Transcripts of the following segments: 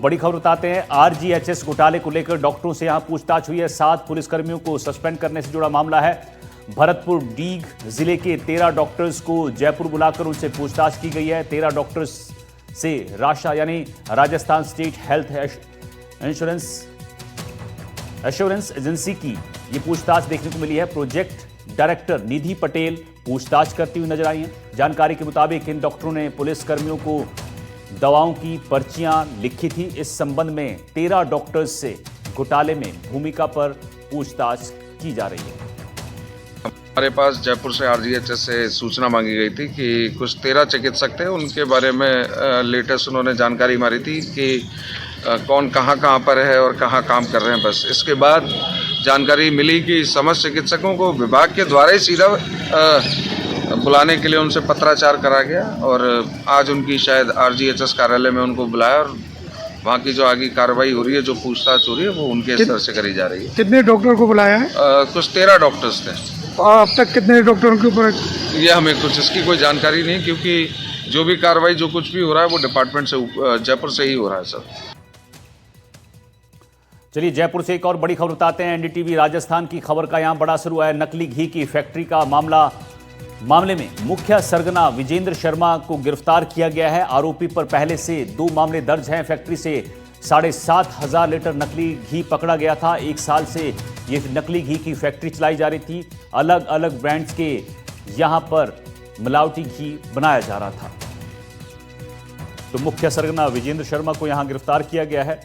बड़ी खबर बताते हैं। आरजीएचएस घोटाले को लेकर डॉक्टरों से यहां पूछताछ हुई है। 7 पुलिसकर्मियों को सस्पेंड करने से जुड़ा मामला है। भरतपुर डीग जिले के 13 डॉक्टर्स को जयपुर बुलाकर उनसे पूछताछ की गई है। 13 डॉक्टर्स से राशा यानी Rajasthan state health assurance agency की ये पूछताछ देखने को मिली है। प्रोजेक्ट डायरेक्टर निधि पटेल पूछताछ करती हुई नजर आई हैं। जानकारी के मुताबिक इन डॉक्टरों ने पुलिसकर्मियों को दवाओं की पर्चियां लिखी थी। इस संबंध में 13 डॉक्टर्स से घोटाले में भूमिका पर पूछताछ की जा रही है। हमारे पास जयपुर से आरजीएचएस से सूचना मांगी गई थी कि कुछ 13 चिकित्सक थे, उनके बारे में लेटेस्ट उन्होंने जानकारी मारी थी कि कौन कहाँ पर है और कहाँ काम कर रहे हैं। बस इसके बाद जानकारी मिली कि समस्त चिकित्सकों को विभाग के द्वारा ही सीधा बुलाने के लिए उनसे पत्राचार करा गया और आज उनकी शायद आरजीएचएस कार्यालय में उनको बुलाया और वहाँ की जो आगे कार्रवाई हो रही है, जो पूछताछ हो रही है, वो उनके स्तर से करी जा रही है। कितने डॉक्टर को बुलाया है? कुछ 13 डॉक्टर्स थे। अब तक कितने डॉक्टरों के ऊपर? ये हमें कुछ इसकी कोई जानकारी नहीं, क्योंकि जो भी कार्रवाई जो कुछ भी हो रहा है वो डिपार्टमेंट से जयपुर से ही हो रहा है सर। चलिए जयपुर से एक और बड़ी खबर बताते हैं। एनडीटीवी राजस्थान की खबर का यहां बड़ा असर हुआ है। नकली घी की फैक्ट्री का मामले में मुख्य सरगना विजेंद्र शर्मा को गिरफ्तार किया गया है। आरोपी पर पहले से 2 मामले दर्ज हैं। फैक्ट्री से 7,500 लीटर नकली घी पकड़ा गया था। 1 साल से ये नकली घी की फैक्ट्री चलाई जा रही थी। अलग अलग ब्रांड्स के यहां पर मिलावटी घी बनाया जा रहा था। तो मुख्य सरगना विजेंद्र शर्मा को यहां गिरफ्तार किया गया है।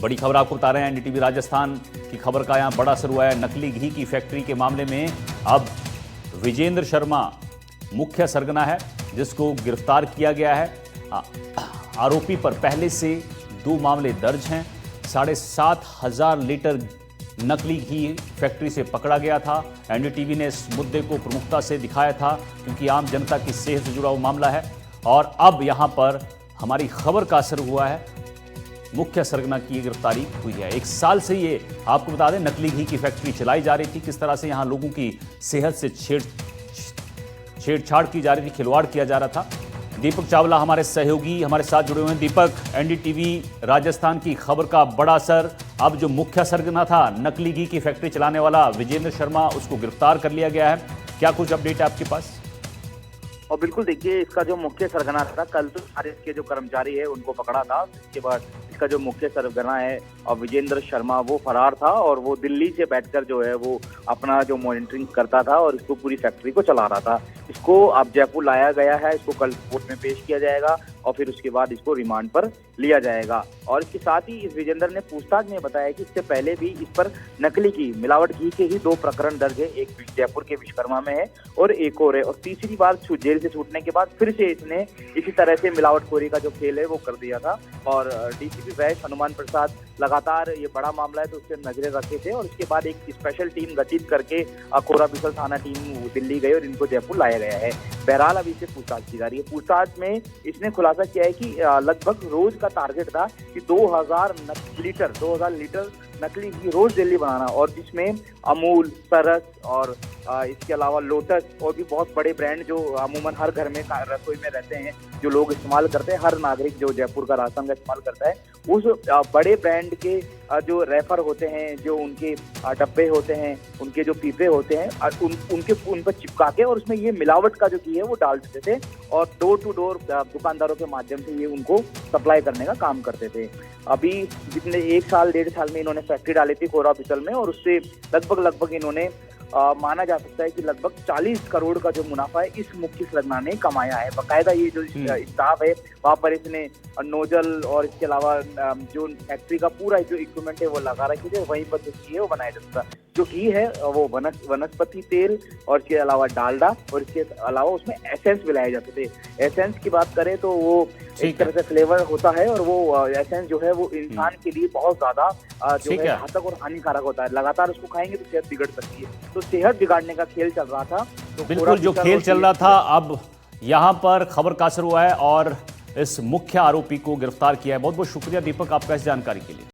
बड़ी खबर आपको बता रहे हैं। एनडीटीवी राजस्थान की खबर का यहां बड़ा असर हुआ है। नकली घी की फैक्ट्री के मामले में अब विजेंद्र शर्मा मुख्य सरगना है, जिसको गिरफ्तार किया गया है। आरोपी पर पहले से 2 मामले दर्ज हैं। 7,500 लीटर नकली घी फैक्ट्री से पकड़ा गया था। एनडीटीवी ने इस मुद्दे को प्रमुखता से दिखाया था, क्योंकि आम जनता की सेहत से जुड़ा हुआ मामला है। और अब यहां पर हमारी खबर का असर हुआ है। मुख्य सरगना की गिरफ्तारी हुई है। 1 साल से ये आपको बता दें नकली घी की फैक्ट्री चलाई जा रही थी। किस तरह से यहां लोगों की सेहत से छेड़छाड़ की जा रही थी, खिलवाड़ किया जा रहा था। दीपक चावला हमारे सहयोगी हमारे साथ जुड़े हुए हैं। दीपक, एनडीटीवी राजस्थान की खबर का बड़ा असर। अब जो मुख्य सरगना था नकली घी की फैक्ट्री चलाने वाला विजेंद्र शर्मा, उसको गिरफ्तार कर लिया गया है। क्या कुछ अपडेट है आपके पास? और बिल्कुल देखिए, इसका जो मुख्य सरगना था, कल तो सारे इसके जो कर्मचारी है उनको पकड़ा था। इसके बाद इसका जो मुख्य सरगना है और विजेंद्र शर्मा, वो फरार था और वो दिल्ली से बैठकर जो है वो अपना जो मॉनिटरिंग करता था और इसको पूरी फैक्ट्री को चला रहा था। इसको अब जयपुर लाया गया है। इसको कल कोर्ट में पेश किया जाएगा और फिर उसके बाद इसको रिमांड पर लिया जाएगा। और इसके साथ ही इस विजेंद्र ने पूछताछ में बताया कि इससे पहले भी इस पर नकली घी, मिलावट घी के ही 2 प्रकरण दर्ज है। एक जयपुर के विश्वकर्मा में है और एक और है। और तीसरी बार जेल से छूटने के बाद फिर से इसने इसी तरह से मिलावटखोरी का जो खेल है वो कर दिया था। और डीसीपी वैश हनुमान प्रसाद लगातार ये बड़ा मामला है तो उससे नजरें रखे थे और इसके बाद एक स्पेशल टीम गठित करके कोरा बिसल थाना टीम दिल्ली गई और इनको जयपुर लाया गया है। बहरहाल अभी से पूछताछ की जा रही है। पूछताछ में इसने खुलासा किया है कि लगभग रोज का टारगेट था कि 2,000 लीटर नकली घी रोज दिल्ली बनाना, और जिसमें अमूल, सरस और इसके अलावा लोटस और भी बहुत बड़े ब्रांड जो अमूमन हर घर में रसोई में रहते हैं, जो लोग इस्तेमाल करते हैं, हर नागरिक जो जयपुर का राशन का इस्तेमाल करता है, उस बड़े ब्रांड के जो रेफर होते हैं, जो उनके डब्बे होते हैं, उनके जो पीपे होते हैं, उन पर चिपका के और उसमें ये मिलावट का जो घी है वो डाल देते थे और डोर टू डोर दुकानदारों के माध्यम से ये उनको सप्लाई करने का काम करते थे। अभी जितने 1 साल 1.5 साल में इन्होंने फैक्ट्री डाली थी कोरा बिसल में, और उससे लगभग इन्होंने माना जा सकता है कि लगभग 40 करोड़ का जो मुनाफा है इस मुख्य सरगना ने कमाया है। बाकायदा ये जो स्टाफ है वहाँ पर इसने नोजल और इसके अलावा जो फैक्ट्री का पूरा जो इक्विपमेंट है वो लगा रखे थे। वहीं पर जो घी है वो बनाया जाता था। जो घी है वो वनस्पति तेल और इसके अलावा डालडा और इसके अलावा उसमें एसेंस मिलाए जाते थे। एसेंस की बात करें तो वो एक तरह से फ्लेवर होता है और वो एसेंस जो है वो इंसान के लिए बहुत ज्यादा जो है घातक और हानिकारक होता है। लगातार उसको खाएंगे तो सेहत बिगड़ सकती है। तो सेहत बिगाड़ने का खेल चल रहा था। तो बिल्कुल जो खेल चल रहा था, अब यहां पर खबर का असर हुआ है और इस मुख्य आरोपी को गिरफ्तार किया है। बहुत बहुत शुक्रिया दीपक आपका इस जानकारी के लिए।